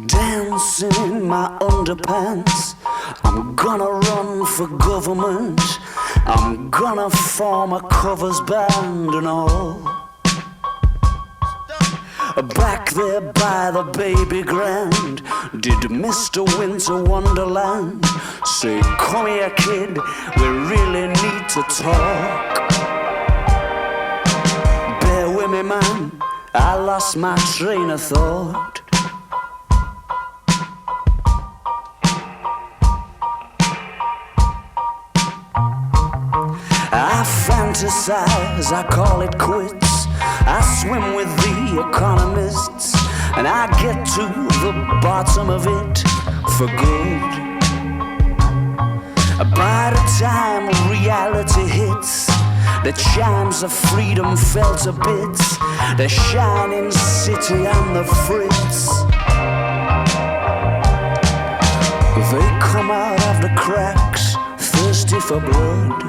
dancing in my underpants. I'm gonna run for government. I'm gonna form a covers band and all. Back there by the baby grand, did Mr. Winter Wonderland say, "Come here, kid, we really need to talk"? Bear with me, man, I lost my train of thought. I fantasize, I call it quits. I swim with the economists, and I get to the bottom of it for good. By the time reality hits, the chimes of freedom fell to bits. The shining city on the fritz. They come out of the cracks, thirsty for blood.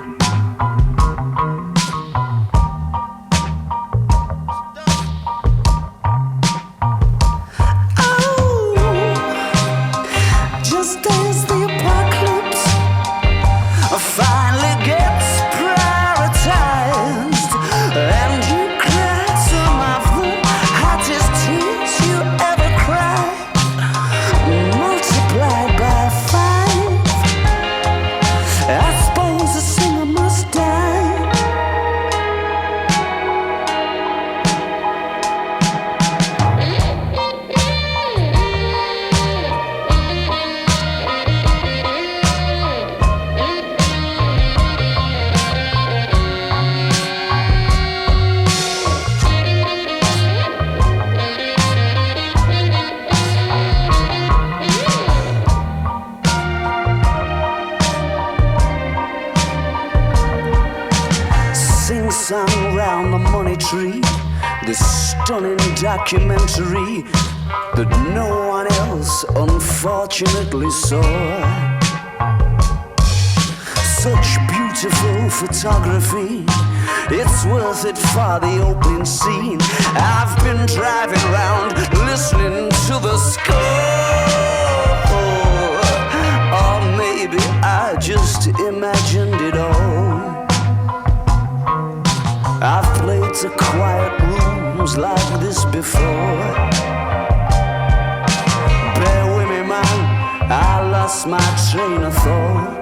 Sing-song round the money tree, this stunning documentary that no one else unfortunately saw. Such beautiful photography, it's worth it for the opening scene. I've been driving around listening to the score, or maybe I just imagined it all. I've played to quiet rooms like this before. Bear with me, man, I lost my train of thought.